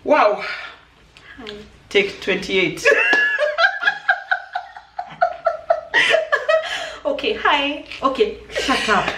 Wow. Hi. Take 28. Okay, hi. Okay, shut up.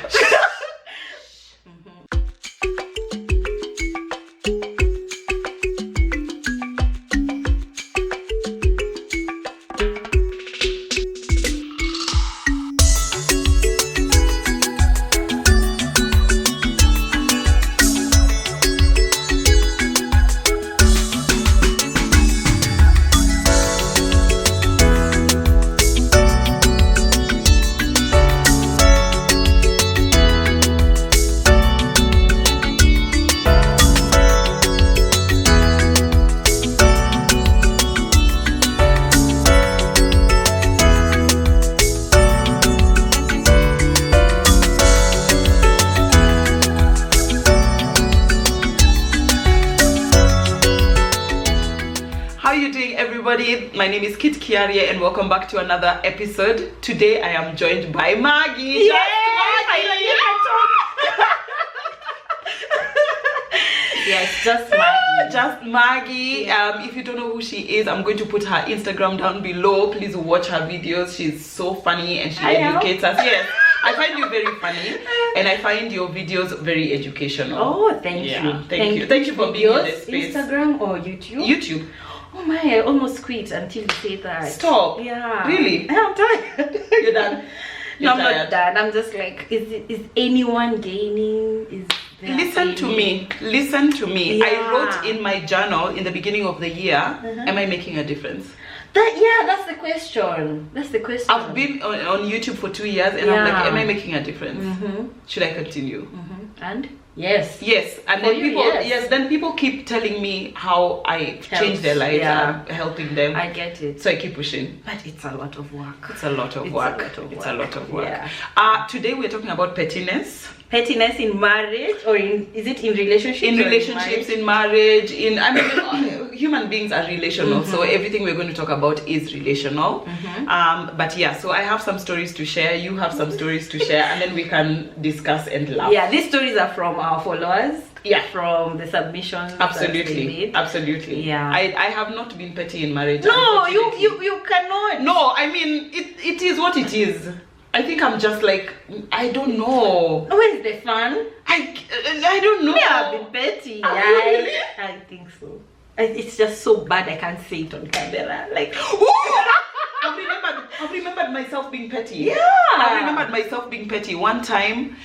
My name is Kitt, Kiarie, and welcome back to another episode. Today I am joined by MARGIE. Yes, yes, just MARGIE. Just MARGIE. If you don't know who she is, I'm going to put her Instagram down below. Please watch her videos. She's so funny and she educates us. Yes, I find you very funny and I find your videos very educational. Oh, thank you. Thank you. Thank you for being in this space. Instagram or YouTube? YouTube. Oh my, I almost quit until you say that. Stop. Yeah. Really? I'm tired. You're done. No, I'm not done. I'm just like, is anyone gaining? Is Listen to me. Listen to me. Yeah. I wrote in my journal in the beginning of the year, am I making a difference? That's the question. That's the question. I've been on YouTube for 2 years and I'm like, am I making a difference? Should I continue? And? Yes. Yes. And For then you, people yes. then people keep telling me how I changed their lives and helping them. I get it. So I keep pushing. But it's a lot of work. It's a lot of work. It's a lot of work. Yeah. Today we're talking about pettiness. Pettiness in marriage, or is it in relationships? In relationships, in marriage, human beings are relational, so everything we're going to talk about is relational. But yeah, so I have some stories to share, you have some stories to share, and then we can discuss and laugh. Yeah, these stories are from our followers. Yeah, from the submissions. Absolutely. Yeah. I have not been petty in marriage. No, you cannot. No, I mean it is what it is. I think I'm just like, I don't know. Where's the fun? I don't know. Yeah, I've been petty. Really? I think so. It's just so bad I can't say it on camera. Like, I've remembered myself being petty. Yeah. I remembered myself being petty. One time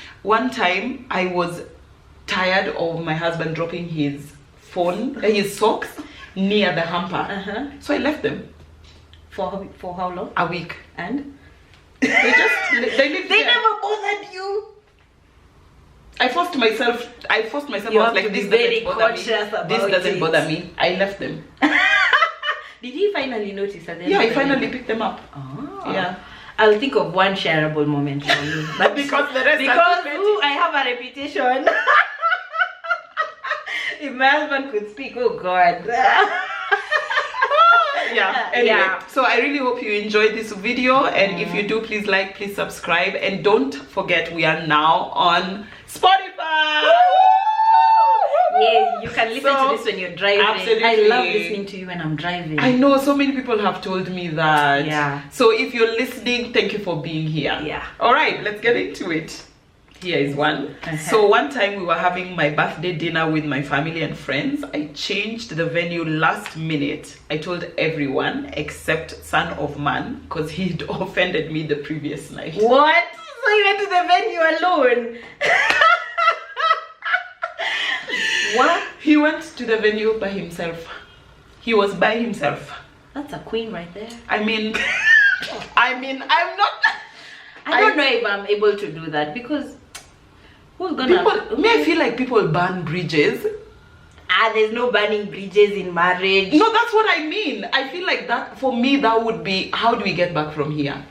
I was tired of my husband dropping his socks near the hamper. So I left them. For how long? A week. And? They never bothered you. I forced myself. I was like, this doesn't bother me. This doesn't bother me. I left them. Did he finally notice? Yeah, I finally picked them up. Oh. Yeah. I'll think of one shareable moment for me. But because the rest I have a reputation. If my husband could speak, oh God. Yeah, anyway, so I really hope you enjoyed this video, and if you do, please like, please subscribe, and don't forget we are now on Spotify. Yes, you can listen to this when you're driving. Absolutely. I love listening to you when I'm driving. I know, so many people have told me that. Yeah. So if you're listening, thank you for being here. Yeah. All right, let's get into it. Here is one. So one time we were having my birthday dinner with my family and friends. I changed the venue last minute. I told everyone except Son of Man because he'd offended me the previous night. What? So you went to the venue alone? What? He went to the venue by himself. He was by himself. That's a queen right there. I mean, I'm not. I don't know if I'm able to do that because who's gonna? I feel like people burn bridges. There's no burning bridges in marriage. No, that's what I mean. I feel like that for me that would be, how do we get back from here?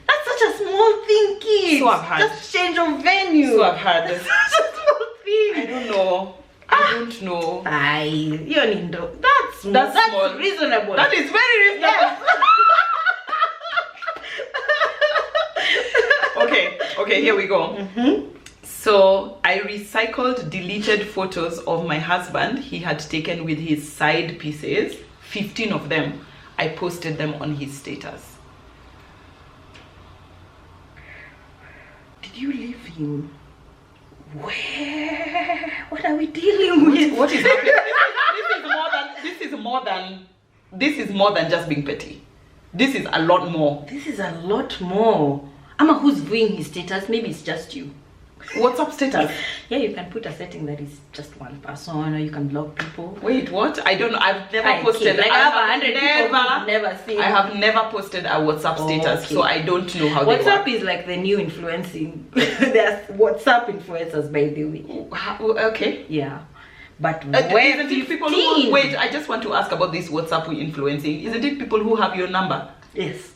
That's such a small thing, kid. So I've had. Just change of venue. So I've had. That's such a small thing. I don't know. I don't know. That's small. Reasonable. That is very reasonable. Yes. Okay, here we go. So I recycled deleted photos of my husband he had taken with his side pieces, 15 of them. I posted them on his status. Did you leave him? Where? What are we dealing with? What is happening? This is more than just being petty. This is a lot more. This is a lot more. Ama, who's viewing his status? Maybe it's just you. WhatsApp status? Yeah, you can put a setting that is just one person, or you can block people. Wait, what? I don't know. I've never posted. Like I have 100 people who've never seen. I have never posted a WhatsApp status, so I don't know how WhatsApp they work. is like the new influencing. There's WhatsApp influencers, by the way. Okay. Yeah. But isn't it people who, wait, I just want to ask about this WhatsApp influencing. Isn't it people who have your number? Yes.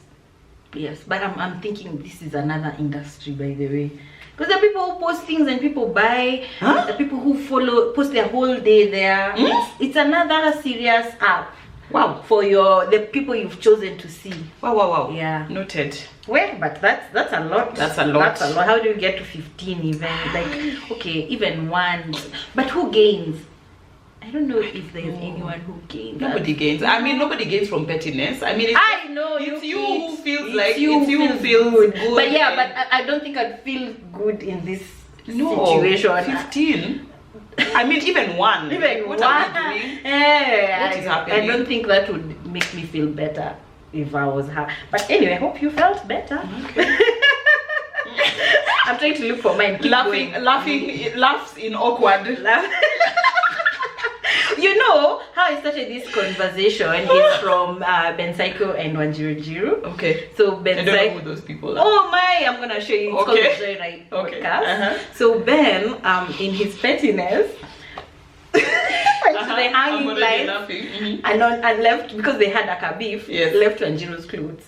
Yes. But I'm thinking this is another industry, by the way. Because there are people who post things and people buy. Huh? The people who post their whole day there. It's another serious app. Wow. For the people you've chosen to see. Wow. Yeah. Noted. Well, but that's a lot. That's a lot. That's a lot. How do you get to 15 even? Like, okay, even one. But who gains? I don't know if there's anyone who gains. Nobody gains. I mean, nobody gains from pettiness. I mean, I know it's you who feels it's like you it's you who feels good. good. But yeah, but I don't think I'd feel good in this situation. 15. I mean, even one. Even what one. are we doing? What is happening? I don't think that would make me feel better if I was her. But anyway, I hope you felt better. Okay. I'm trying to look for mine. Keep laughing, laughs in awkward. You know how I started this conversation is from Ben Psycho and 100. Okay. So Ben I don't Psycho. know who those people are. Oh my! I'm gonna show you. It's Okay. called the Joyride Okay. podcast. So Ben, in his pettiness, went to the hanging line and left because they had a beef. Yes. Left Wanjiru's clothes.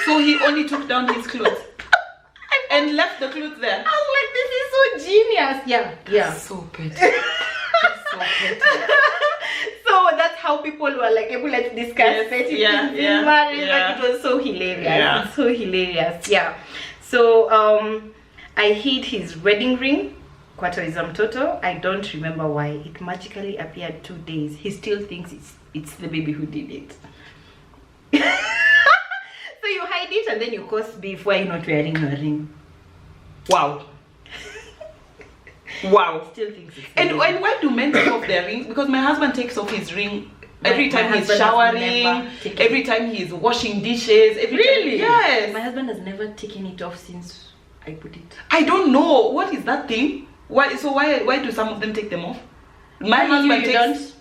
So he only took down his clothes and left the clothes there. I was like, this is so genius. Yeah. So petty. So petty. So that's how people were like able to discuss petty things in marriage. Like, it was so hilarious. Yeah. It's so hilarious. Yeah. So I hid his wedding ring. Kwatoiza mtoto. I don't remember why. It magically appeared 2 days. He still thinks it's the baby who did it. So you hide it and then you cause beef. Why are you not wearing your ring? Wow. Wow. Still thinks it's And why do men take off their rings? Because my husband takes off his ring every time he's showering, every time he's washing dishes. Really? Yes. My husband has never taken it off since I put it. I don't know. What is that thing? Why do some of them take them off? My husband takes... don't.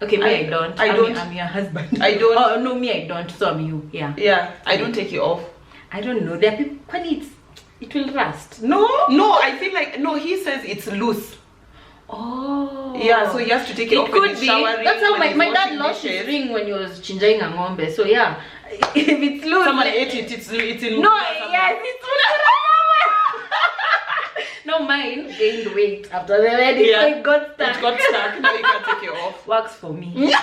Okay, me I don't. I'm your husband. I don't. Oh no, me I don't. So I'm you. Yeah. Yeah, I don't take it off. I don't know. There are people when it will rust. No, I feel like he says it's loose. Oh. Yeah, so he has to take it off when he's showering. That's how when my he's dad washing lost his dishes. ring when he was chinjaing a ng'ombe. So yeah, if it's loose. Someone ate it. It's in. No, yes, it's loose. No, mine gained weight after the wedding. Yeah. So it got stuck. It got stuck. Now you can't take it off. Works for me.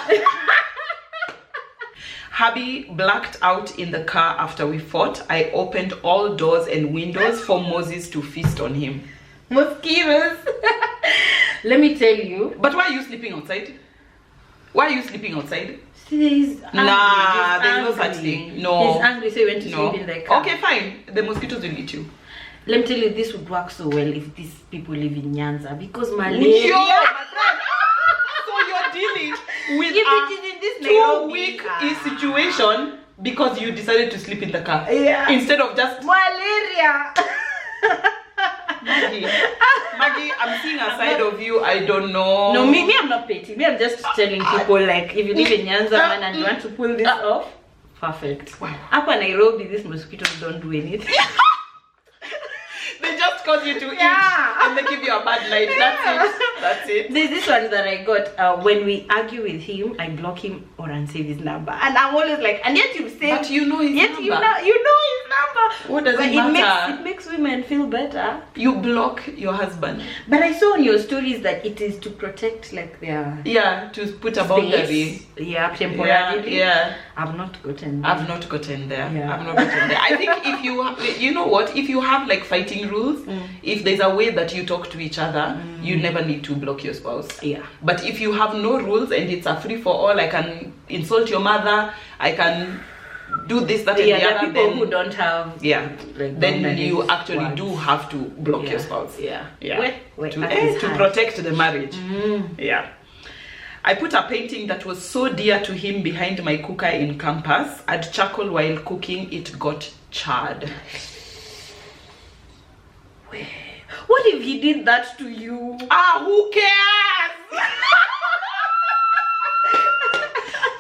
Hubby blacked out in the car after we fought. I opened all doors and windows for Moses to feast on him. Mosquitoes. Let me tell you. But why are you sleeping outside? Why are you sleeping outside? He's angry. Nah, He's there's no angry. such thing. No. He's angry, so he went to sleep in the car. Okay, fine. The mosquitoes will eat you. Let me tell you, this would work so well if these people live in Nyanza because malaria. Yo, my friend. So you're dealing with If it is in this Nairobi, 2-week situation because you decided to sleep in the car. Yeah. Instead of just malaria. Maggie, I'm seeing a side of you I don't know. No, me, I'm not petty. Me, I'm just telling people like if you live in Nyanza, man, and you want to pull this off, perfect. Wow. Up in Nairobi, these mosquitoes don't do anything. They just cause you to eat Yeah. and they give you a bad night. That's it. There's this one that I got when we argue with him, I block him or unsave his number, and I'm always like, and yet you say, But you know his yet number. you know his number. What does But it matter? It makes women feel better. You block your husband. But I saw in your stories that it is to protect like their to put a boundary. Yeah, temporarily. Yeah. I've not gotten there. I've not gotten there. Yeah. I've not gotten there. I think if you know what, if you have like fighting rules, if there's a way that you talk to each other, you never need to block your spouse. Yeah. But if you have no rules and it's a free for all, I can insult your mother, I can do this, that, and the other. People who don't have like, then you actually do have to block your spouse. To protect the marriage. Yeah. I put a painting that was so dear to him behind my cooker in campus. I'd chuckle while cooking, it got charred. What if he did that to you? Who cares?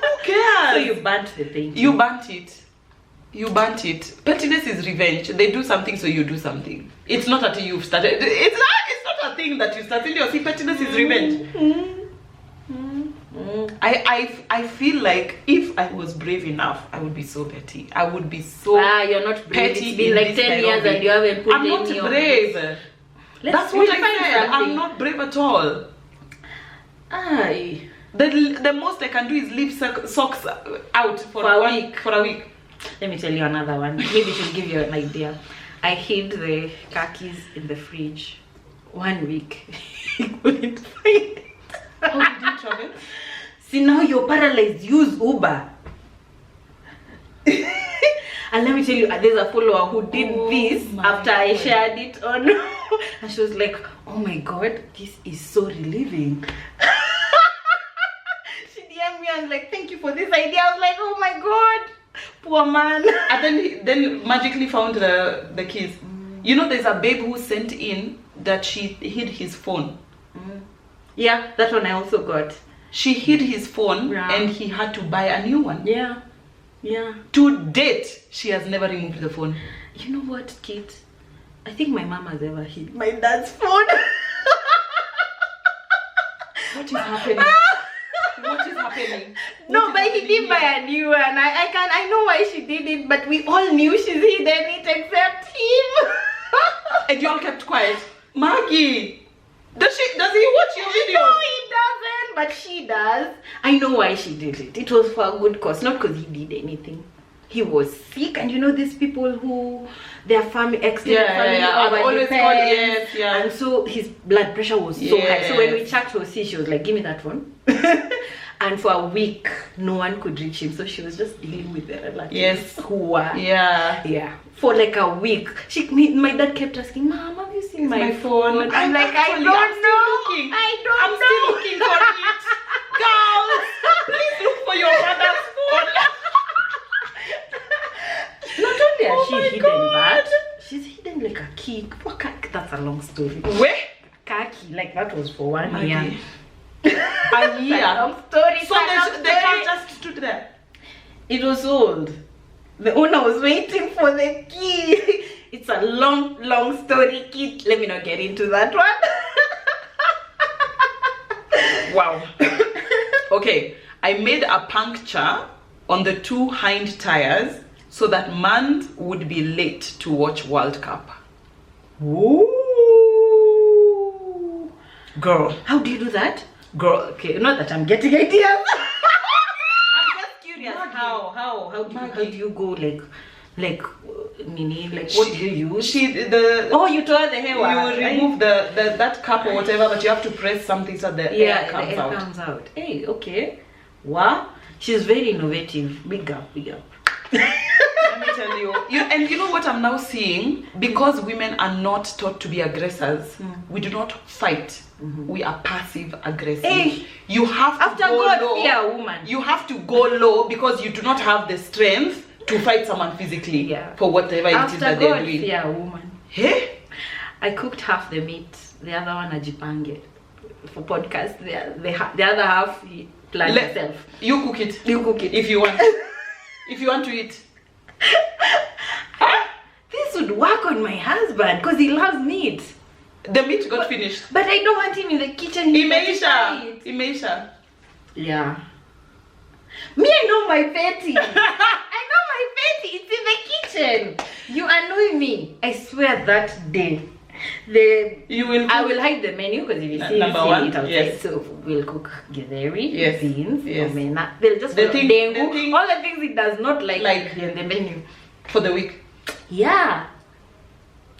Who cares? So you burnt the painting. You burnt it. Pettiness is revenge. They do something, so you do something. It's not that you've started. It's not a thing that you started. You see, pettiness is revenge. I feel like if I was brave enough, I would be so petty. I would be so you're not brave. petty. It's been like 10 years and you haven't put I'm not brave. That's what I said. I'm not brave at all. The most I can do is leave socks out for a week. Let me tell you another one. Maybe it should give you an idea. I hid the khakis in the fridge 1 week. I couldn't find it. Oh, you didn't travel? See, now you're paralyzed. Use Uber. And let me tell you, there's a follower who did this after I shared it on. And she was like, oh my god, this is so relieving. She DM'd me and was like, thank you for this idea. I was like, oh my god, poor man. And then magically found the keys. You know, there's a babe who sent in that she hid his phone. Yeah, that one I also got. She hid his phone and he had to buy a new one. Yeah. To date, she has never removed the phone. You know what, Kitt? I think my mom has ever hid my dad's phone. What is happening? What is happening? No, but he did buy a new one. I know why she did it, but we all knew she's hidden it except him. And you all kept quiet. Margie! Does he watch your videos? No, he doesn't, but she does. I know why she did it. It was for a good cause, not because he did anything. He was sick, and you know these people who their family, extended family, always call, and so his blood pressure was so high. So when we checked her, she was like, "Give me that phone." And for a week, no one could reach him, so she was just dealing with the relatives who were for like a week. My dad kept asking, "Mom, have you seen my phone?" I'm like, "I don't know. I'm still looking for it. Girls, please look for your mother's phone." Not only has she hidden that, she's hidden like a key. That's a long story. Where? Khaki, like that was for 1 year. A year? Long story. So the car just stood there? It was old. The owner was waiting for the key. It's a long story, Kitt. Let me not get into that one. Wow. Okay, I made a puncture on the 2 hind tires so that man would be late to watch World Cup. Ooh. Girl. How do you do that? Girl. Okay, not that I'm getting ideas. I'm just curious. How do you go like what do you use? You tore the hair. You remove that cap or whatever, but you have to press something so the air comes out. Hey, okay. Wow. She's very innovative. Big up. Let me tell you. And you know what I'm now seeing? Because women are not taught to be aggressors, we do not fight. We are passive aggressive. Hey, you have to after go God, low. fear a woman. You have to go low because you do not have the strength to fight someone physically for whatever it is that they're doing. Fear a woman. Hey? I cooked half the meat, the other one ajipange for podcast. The other half he planned himself. You cook it. If you want. If you want to eat. This would work on my husband because he loves meat. The meat got finished. But I don't want him in the kitchen. Imeisha. Yeah. Me, I know my petty. I know my petty. It's in the kitchen. You annoy me. I swear that day. I will hide the menu because if you see it outside, yes. so we'll cook Kiarie, yes. beans, yes. omena. They'll just the thing, all the things it does not like in the menu for the week. Yeah,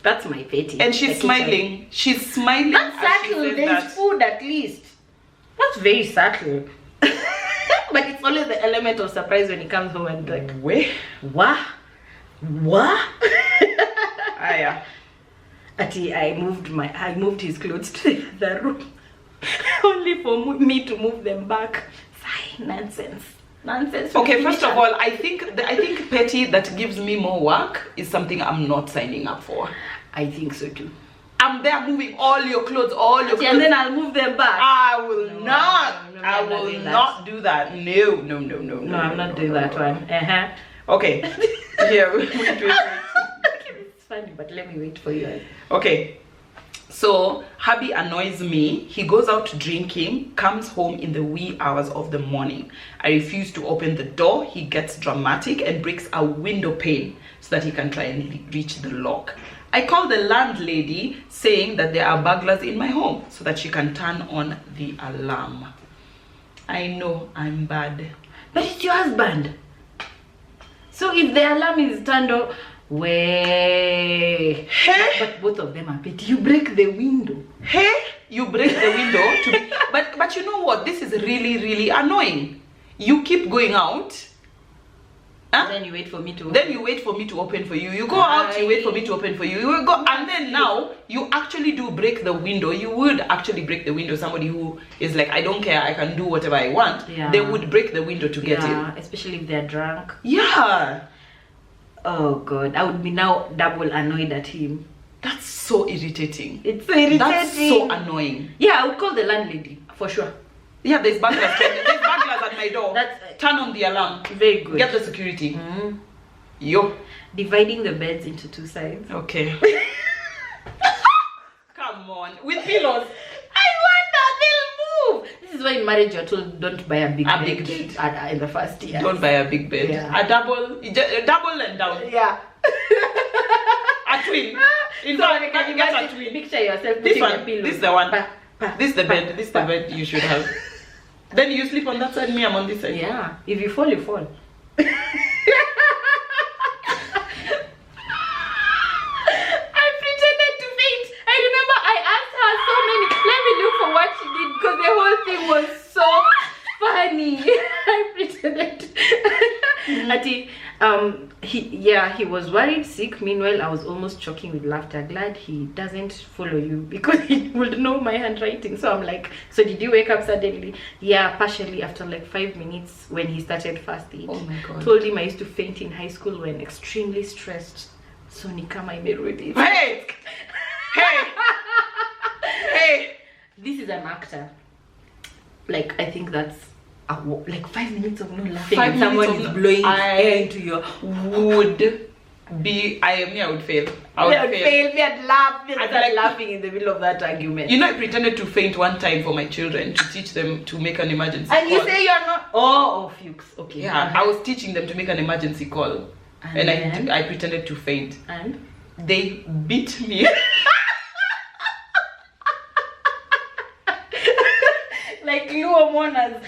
that's my petty. And she's smiling. She's smiling. That's subtle. There's food at least. That's very subtle. But it's always the element of surprise when he comes home and like, what? Yeah. I moved his clothes to the room only for me to move them back. Nonsense. Okay, first of all, I think petty that gives me more work is something I'm not signing up for. I think so too. I'm there moving all your clothes, and then I'll move them back. I will not do that. No, I'm not doing that one. Okay. Yeah, it's funny, but let me wait for you. Okay. So hubby annoys me. He goes out drinking, comes home in the wee hours of the morning. I refuse to open the door. He gets dramatic and breaks a window pane so that he can try and reach the lock. I call the landlady saying that there are burglars in my home so that she can turn on the alarm. I know I'm bad. But it's your husband. So if the alarm is turned off, but both of them are petty. You break the window. You break the window but you know what? This is really, really annoying. You keep going out. Then you wait for me to open for you. You go out, you wait for me to open for you. You will go, and then now you actually do break the window. You would actually break the window. Somebody who is like, I don't care, I can do whatever I want. Yeah. They would break the window to get in. Especially if they're drunk. Yeah. Oh God, I would be now double annoyed at him. That's so irritating. It's so irritating. That's so annoying. Yeah, I would call the landlady for sure. Yeah, there's burglars. There's burglars at my door. Turn on the alarm. Very good. Get the security. Yo. Dividing the beds into two sides. Okay. Come on. With pillows. I wonder they'll move. This is why in marriage you're told don't buy a big bed in the first year. Don't buy a big bed. Yeah. A double and down. Yeah. A twin. Can you get a twin? Picture yourself putting a pillow. This is the one. This is the bed. This is the bed you should have. Then you sleep on that side, me I'm on this side. Yeah. If you fall, you fall. Was so funny. I pretended. He was worried, sick. Meanwhile, I was almost choking with laughter. Glad he doesn't follow you because he would know my handwriting. So I'm like, so did you wake up suddenly? Yeah, partially after like 5 minutes when he started fasting. Oh my God. Told him I used to faint in high school when extremely stressed. So nikama imerudi. Hey. This is an actor. Like, I think that's like 5 minutes of no laughing. 5 minutes someone is blowing air into your would be. I would fail. I would fail. I'd laugh. I'd start laughing in the middle of that argument. You know, I pretended to faint one time for my children to teach them to make an emergency call. And you say you're not. Oh, Fuchs. Okay. Yeah, I was teaching them to make an emergency call, and I pretended to faint. And they beat me. Like Luo Monas.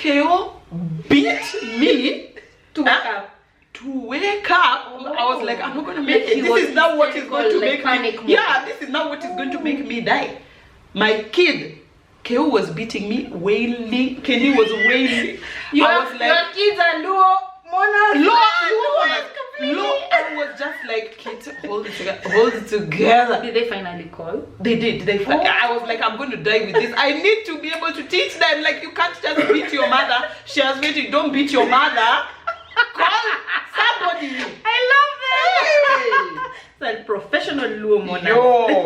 KO beat me to wake up. Oh. I was like, I'm not going to make it. This is not what is going to make me. Yeah, this is not what is going to make me die. My kid, KO was beating me, wailing. Kenny was wailing. Your kids are Luo Monas. I was just like, Kitt, hold it together. Did they finally call? They did. I was like, I'm going to die with this. I need to be able to teach them. Like, you can't just beat your mother. She has waited. Don't beat your mother. Call somebody. I love that. It's like professional Luo Mona. Yo.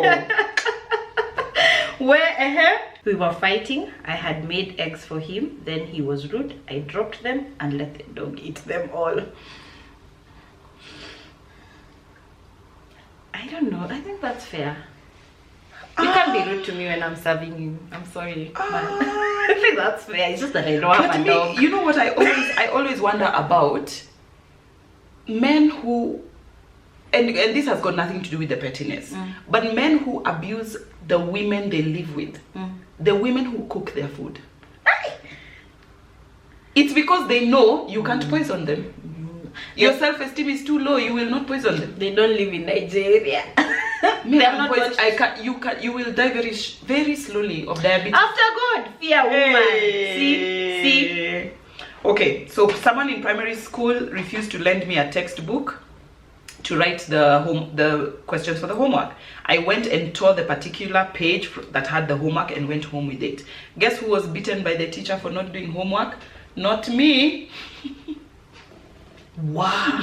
Where we were fighting. I had made eggs for him. Then he was rude. I dropped them and let the dog eat them all. I don't know. I think that's fair. You can't be rude to me when I'm serving you. I'm sorry. I think that's fair. It's just that I don't have a dog. You know what I always wonder about men who, and this has got nothing to do with the pettiness, but men who abuse the women they live with, the women who cook their food. It's because they know you can't poison them. Your self-esteem is too low. You will not poison them. They don't live in Nigeria. They are not poison. You will die very slowly of diabetes. After God, fear woman. See. Okay, so someone in primary school refused to lend me a textbook to write the questions for the homework. I went and tore the particular page that had the homework and went home with it. Guess who was beaten by the teacher for not doing homework? Not me. Wow.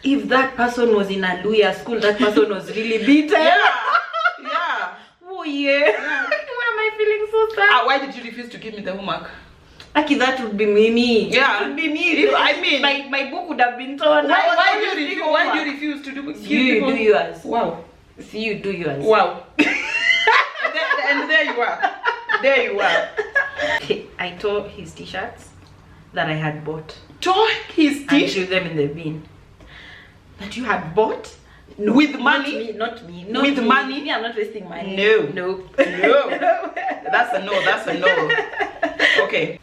If that person was in a Luya school, that person was really beaten. Yeah. Oh yeah. Why am I feeling so sad? Why did you refuse to give me the homework? Actually, that would be me. Yeah. It would be me. I mean, my book would have been torn. Why do you refuse to do? You do yours. Wow. See, you do yours. Wow. and there you are. There you are. I tore his t-shirts that I had bought. Tore his and t-shirts? threw them in the bin. That you had bought? No. With money? Not me. With money? Me, I'm not wasting money. No. That's a no. Okay.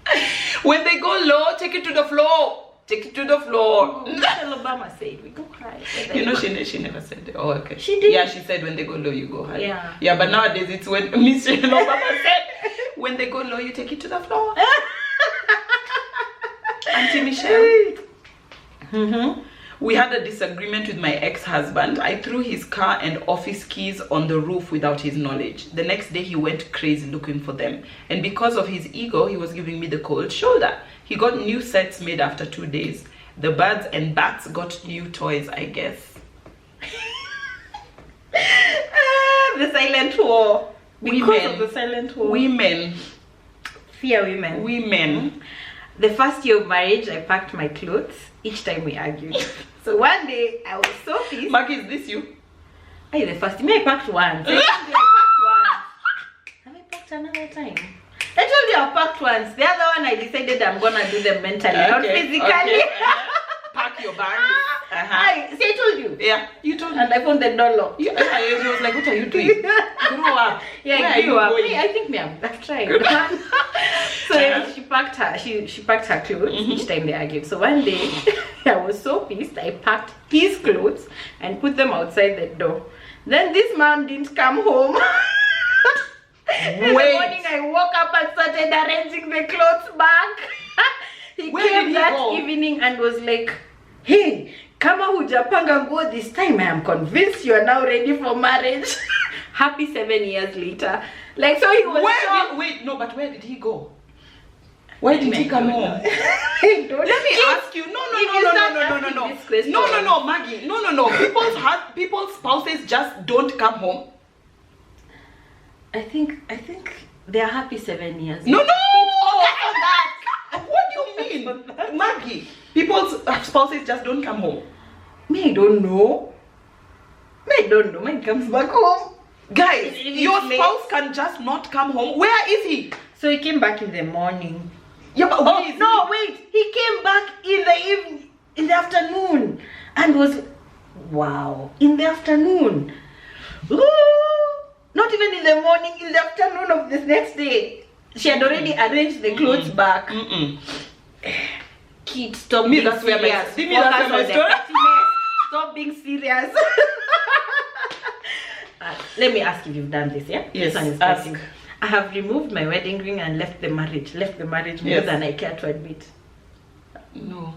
When they go low, take it to the floor. Take it to the floor. Michelle Obama said we go high. You know, she never said that. Oh, okay. She did. Yeah, she said when they go low, you go high. Yeah. Yeah, but nowadays it's when Michelle Obama said when they go low, you take it to the floor. Auntie Michelle. We had a disagreement with my ex-husband. I threw his car and office keys on the roof without his knowledge. The next day he went crazy looking for them. And because of his ego, he was giving me the cold shoulder. He got new sets made after 2 days. The birds and bats got new toys, I guess. The silent war. Because of the silent war. Women. Fear women. Women. The first year of marriage, I packed my clothes each time we argued. So one day, I was so pissed. Maggie, is this you? Hey, the first time I packed once. Have I packed another time? I told you I packed once. The other one, I decided I'm gonna do them mentally, not physically. Okay. Pack your bag. See, I told you. Yeah, you told me. And I found the door locked. He was like, what are you doing? Grow up. Yeah, where I grew up. Going? I think I've tried. So she packed her clothes each time they argued. So one day I was so pissed, I packed his clothes and put them outside the door. Then this man didn't come home. In the morning I woke up and started arranging the clothes back. He came that evening and was like, hey, kama hujapanga nguo this time, I am convinced you are now ready for marriage. Happy 7 years later. Like, so he was but where did he go? Why did he come home? Let me ask you. No, Maggie. No. People's spouses just don't come home. I think they are happy 7 years. No. What do you mean, Maggie? People's spouses just don't come home. Me, I don't know. Mine comes back home. Guys, your spouse can just not come home. Where is he? So he came back in the morning. Yeah, but wait. He came back in the afternoon, and was in the afternoon. Ooh, not even in the morning, in the afternoon of the next day. She had already arranged the clothes back. Kitt, stop being serious. Focus on the pettiness. Stop being serious. Let me ask if you've done this, yeah? Yes, ask. I have removed my wedding ring and left the marriage more than I care to admit. No.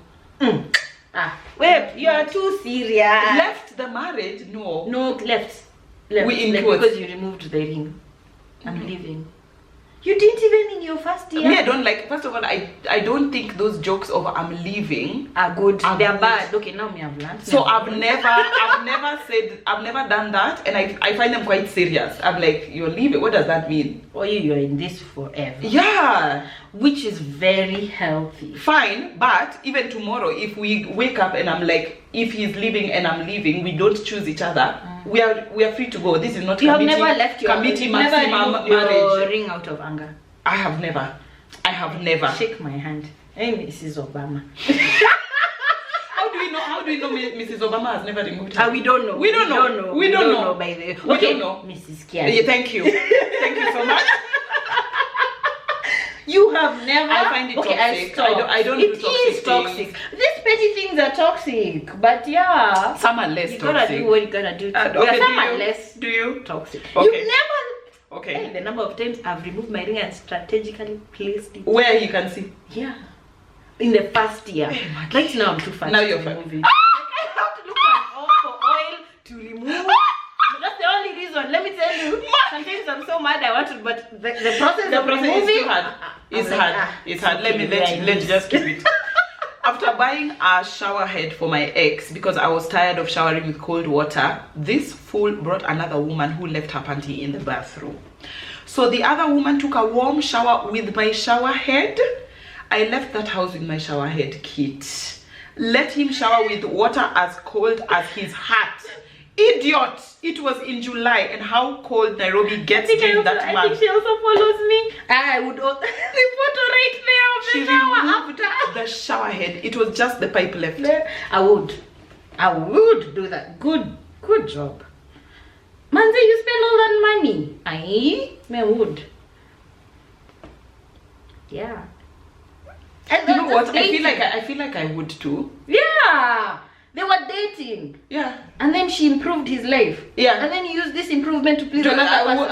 Wait, you are too serious. Left the marriage? No. No, left. Because you removed the ring. I'm leaving. You didn't even in your first year? Me, I don't like. First of all, I don't think those jokes of I'm leaving are good. They're good. bad. Okay, now me have learned. So I've never done that, and I find them quite serious. I'm like, you're leaving. What does that mean? Or you're in this forever. Yeah, which is very healthy. Fine, but even tomorrow, if we wake up and I'm like, if he's leaving and I'm leaving, we don't choose each other. We are free to go. This is not. You have never left your committee maximum marriage. Your ring out of anger. I have never. Shake my hand. Hey, Mrs. Obama. How do we know Mrs. Obama has never removed her? We don't know. We don't know. We don't know. By the way. We don't know. Mrs. Kiarie. Yeah, thank you. Thank you so much. You have never. I find it toxic. I don't It do toxic is toxic. These petty things are toxic, but yeah. Some are less you toxic. You gotta do what you gotta do. Okay, some are less. Do you? Toxic. Okay. You never. Okay. Hey, the number of times I've removed my ring and strategically placed it where you can see. Yeah. In the first year. Hey, right now I'm too fat. Now you're to fat. remove it. I have to look for oil to remove. That's the only reason. Let me tell you. Sometimes I'm so mad I want to, but the process of removing is too hard. It's hard. It's hard. Let's just keep it. After buying a shower head for my ex because I was tired of showering with cold water, this fool brought another woman who left her panty in the bathroom. So the other woman took a warm shower with my shower head. I left that house with my shower head, Kitt. Let him shower with water as cold as his hat. Idiot! It was in July, and how cold Nairobi gets during that month. I think she also follows me. I would the photo right there of the shower after the shower head. It was just the pipe left. I would do that. Good job. Manze, you spend all that money. Me would. Yeah. And you know what? I feel like I would too. Yeah. They were dating. Yeah. And then she improved his life. Yeah. And then he used this improvement to please another person.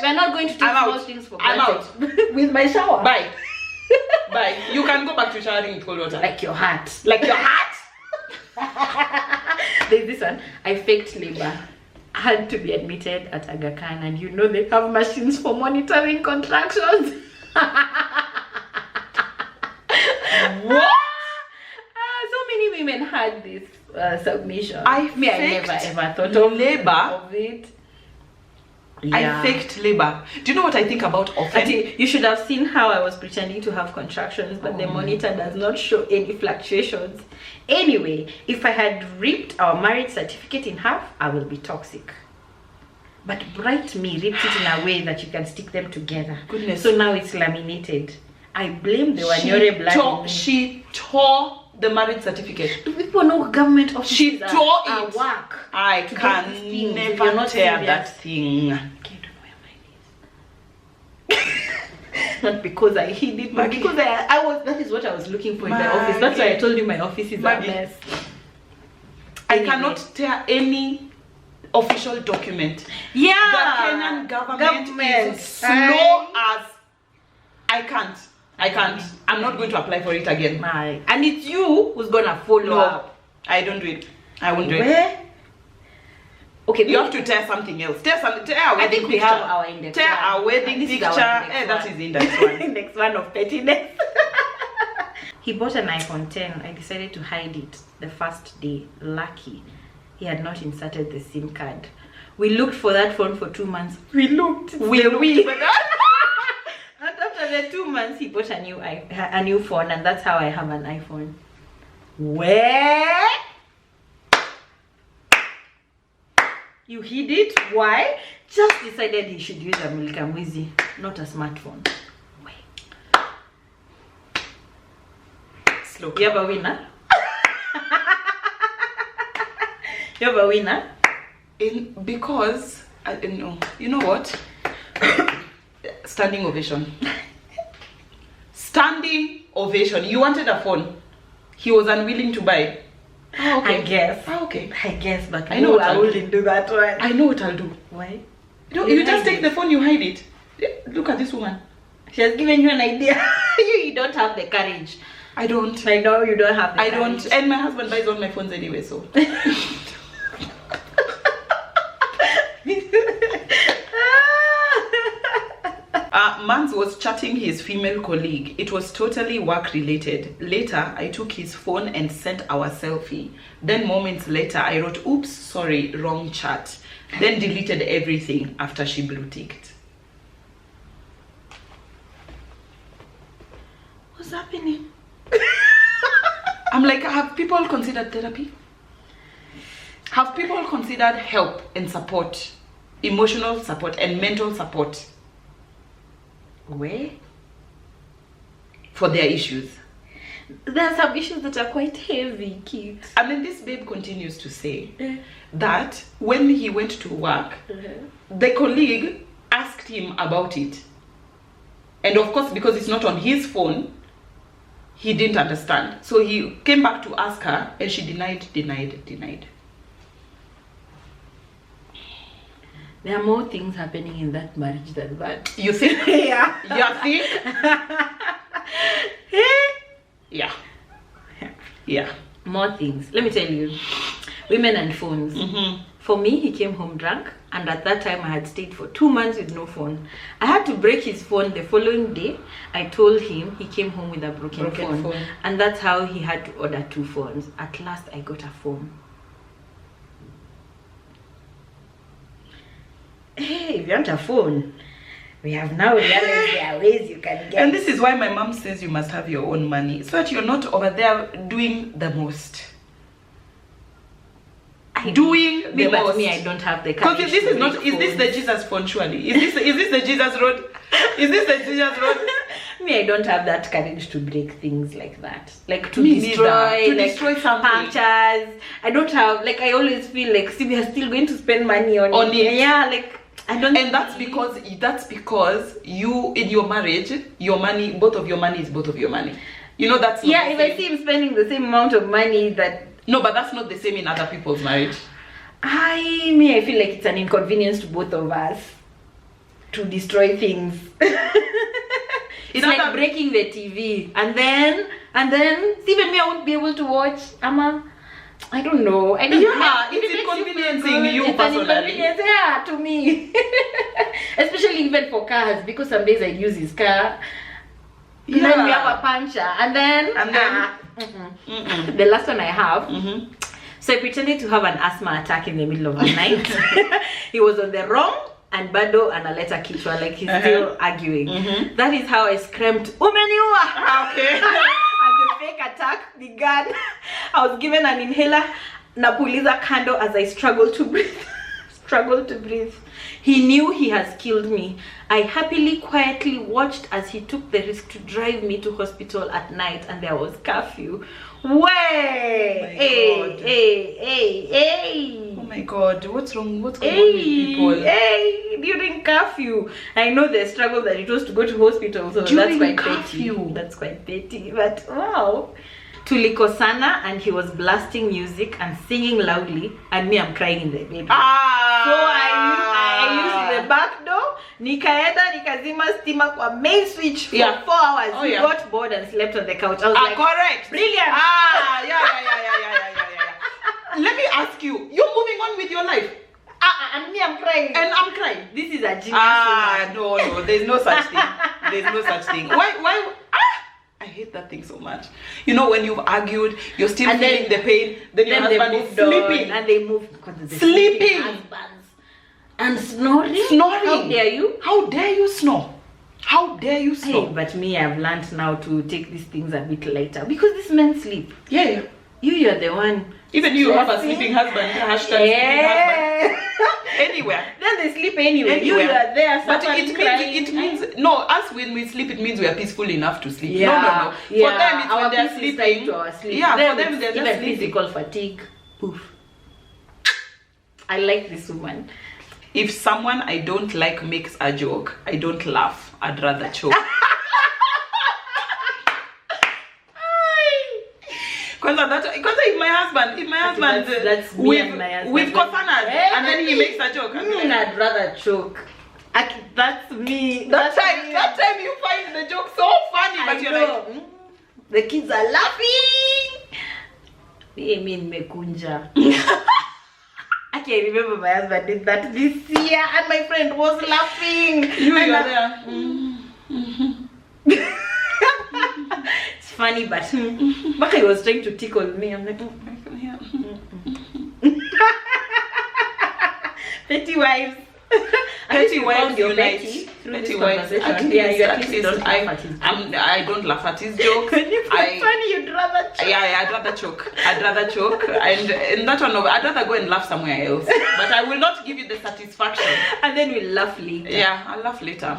We're not going to take small things for granted. I'm out. With my shower. Bye. Bye. You can go back to showering with cold water. Like your hat. Like your hat. There's this one. I faked labor. I had to be admitted at Aga Khan, and you know they have machines for monitoring contractions. What? So many women had this submission. I never ever thought of it. Yeah. I faked labor. Do you know what I think about often? You should have seen how I was pretending to have contractions, but the monitor does not show any fluctuations. Anyway, if I had ripped our marriage certificate in half, I will be toxic. But Bright Me ripped it in a way that you can stick them together. Goodness. So now it's laminated. I blame the Wanyore blood. She tore the marriage certificate. Do people know government offices? She tore it. Work. I can never tear that thing. Okay, I don't know where mine is. Not because I hid it, but because I was. That is what I was looking for in the office. That's why I told you my office is a mess. I cannot tear any official document. Yeah. The Kenyan government is slow as I can't. I'm not going to apply for it again. And it's you who's gonna follow up. I don't do it. I won't do it. Where? Okay, you have to tear something else. Tear our wedding I think we picture. have our index. Tear our wedding picture. That is the index one. Index one of pettiness. He bought an iPhone 10. I decided to hide it the first day. Lucky, he had not inserted the SIM card. We looked for that phone for 2 months. We looked for that. And after the 2 months, he bought a new phone, and that's how I have an iPhone. Where? You hid it? Why? Just decided he should use a Mulkamwizi, not a smartphone. Wait. Slow. You have a winner? You have a winner? Because I don't know. You know what? Standing ovation. Standing ovation. You wanted a phone. He was unwilling to buy. Oh, okay. I guess. Oh, okay. I guess, but I know what I wouldn't do that one. I know what I'll do. Why? You just take the phone, you hide it. Look at this woman. She has given you an idea. You don't have the courage. I don't. I know you don't have the courage. I don't. And my husband buys all my phones anyway, so. Mans was chatting his female colleague. It was totally work related. Later, I took his phone and sent our selfie. Then moments later, I wrote, oops, sorry, wrong chat. Then deleted everything after she blue ticked. What's happening? I'm like, have people considered therapy? Have people considered help and support, emotional support and mental support? Where? For their issues. There are some issues that are quite heavy, Kitt. And then this babe continues to say that when he went to work, the colleague asked him about it. And of course, because it's not on his phone, he didn't understand. So he came back to ask her and she denied. There are more things happening in that marriage than that. You think? Yeah. You think? Yeah. Yeah. More things. Let me tell you. Women and phones. For me, he came home drunk, and at that time I had stayed for 2 months with no phone. I had to break his phone the following day. I told him he came home with a broken phone. And that's how he had to order 2 phones. At last I got a phone. Hey, if you want a phone, we have now realized there are ways you can get. And this is why my mom says you must have your own money, so that you're not over there doing the most. Doing the most. But me, I don't have the Because courage. this is not. Is this the Jesus phone? Surely, is this the Jesus road? Is this the Jesus road? Me, I don't have that courage to break things like that. Like to Me destroy, neither. To like destroy something. punctures. I don't have. Like I always feel like, see, we are still going to spend money on it. Yeah, like I don't. And that's because you, in your marriage, your money, both of your money is both of your money. You know that's not yeah. If I see him spending the same amount of money that. No, but that's not the same in other people's marriage. I feel like it's an inconvenience to both of us to destroy things. It's like breaking the TV and then even me, I won't be able to watch. I don't know. I don't yeah, it's inconveniencing you personally. An inconvenience, yeah, to me. Especially even for cars, because some days I use his car. Yeah. Then we have a puncture, and then the last one I have. So I pretended to have an asthma attack in the middle of the night. He was on the wrong, and Bado and Aleta Kichwa, like he's still arguing. That is how I screamed, Umeniwa! Okay. And the fake attack began. I was given an inhaler, Napuliza candle as I struggled to breathe. He knew he has killed me. I happily, quietly watched as he took the risk to drive me to hospital at night, and there was curfew. Way! Hey! Oh my God! What's wrong? What's going on with people? Hey! During curfew, I know the struggle that it was to go to hospital. So during that's quite curfew. petty. That's quite petty. But wow! Tulikosana, and he was blasting music and singing loudly, and me, I'm crying in the bedroom. So I used the back door, nikaenda nikazima stima kwa main switch for 4 hours. He got bored and slept on the couch. I was like, correct. Brilliant. Yeah. Let me ask you, you're moving on with your life. And me, I'm crying. And I'm crying. This is a genius. No, there's no such thing. There's no such thing. Why? I hate that thing so much. You know, when you've argued, you're still feeling the pain, then your husband is sleeping. And they move because sleeping. Husbands. And snoring. How dare you? How dare you snore? How dare you snore? Hey, but me, I've learned now to take these things a bit lighter because these men sleep. Yeah. You're the one. Even you have a sleeping husband. Hashtag sleeping husband. Anywhere. Then they sleep anyway. You are there. But it means no. Us when we sleep, it means we are peaceful enough to sleep. Yeah. No. Yeah. For them, it's our when they're sleeping. To our sleep. Yeah. For them, they're even just physical fatigue. Oof. I like this woman. If someone I don't like makes a joke, I don't laugh. I'd rather choke. Because if my husband, that's me and my husband. We've cosaned, and then he makes a joke. I'd rather choke. That's me. That time you find the joke so funny, but you're like, the kids are laughing. I mean, mekunja. I can remember my husband did that this year, and my friend was laughing. You were there. It's funny, but he was trying to tickle me. I'm like, petty wives. Petty wives unite. Petty wives. At least I don't laugh at his jokes. Funny, you'd rather choke. Yeah, I'd rather choke. And in that one, I'd rather go and laugh somewhere else. But I will not give you the satisfaction. And then we'll laugh later. Yeah, I'll laugh later.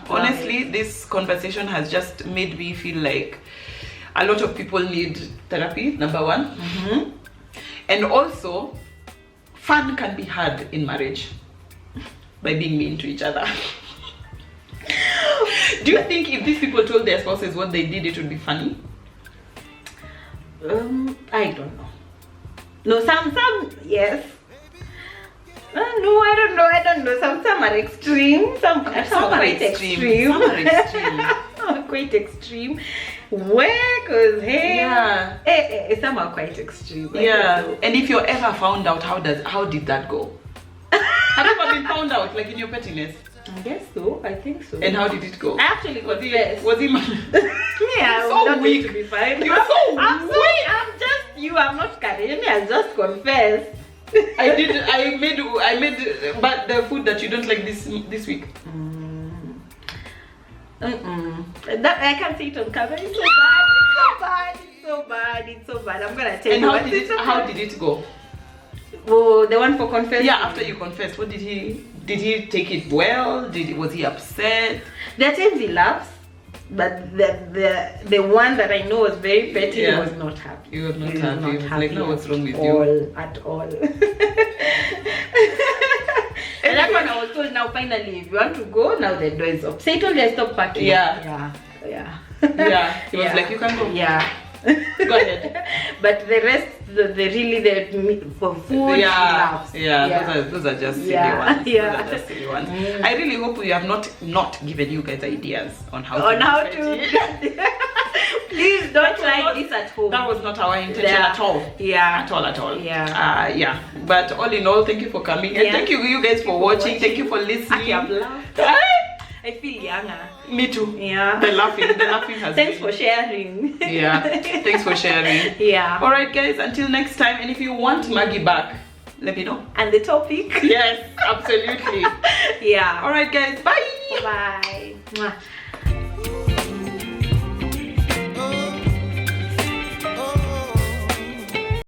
Honestly, this conversation has just made me feel like a lot of people need therapy, number one. And also, fun can be had in marriage by being mean to each other. Do you think if these people told their spouses what they did, it would be funny? I don't know. No, some yes. No, I don't know. Some are extreme. Some are quite extreme. Some are quite extreme. Where? Cause some are quite extreme. Yeah. And if you're ever found out, how did that go? Have you ever been found out, like in your pettiness? I guess so. I think so. And how did it go? I actually confessed. Was he Yeah, so not weak. To be fine. You're so I'm weak. I'm just you. I'm not Kiarie. I just confessed. I made but the food that you don't like this week. That I can't say it on camera. It's so bad. I'm gonna tell and you. How did it go? Oh, the one for confessing. Yeah, after you confessed, what did he take it well? Was he upset? There are times he laughs, but the one that I know was very petty, he was not happy. He was not happy. Like, no, what's wrong with you? At all. And that one I was told, now finally, if you want to go, now the door is up. Say told you I stopped packing. Yeah. He was like, you can go. Yeah. Go ahead. But the rest, for food, those are just silly ones. I really hope we have not given you guys ideas on how to please don't try this at home. That was not our intention at all. At all. But all in all, thank you for coming, and thank you guys for watching. Thank you for listening. I feel younger. Me too. Yeah. The laughing has Thanks for sharing. Thanks for sharing. Alright guys, until next time, and if you want Margie back, let me know. And the topic? Yes, absolutely. Alright guys, bye. Bye.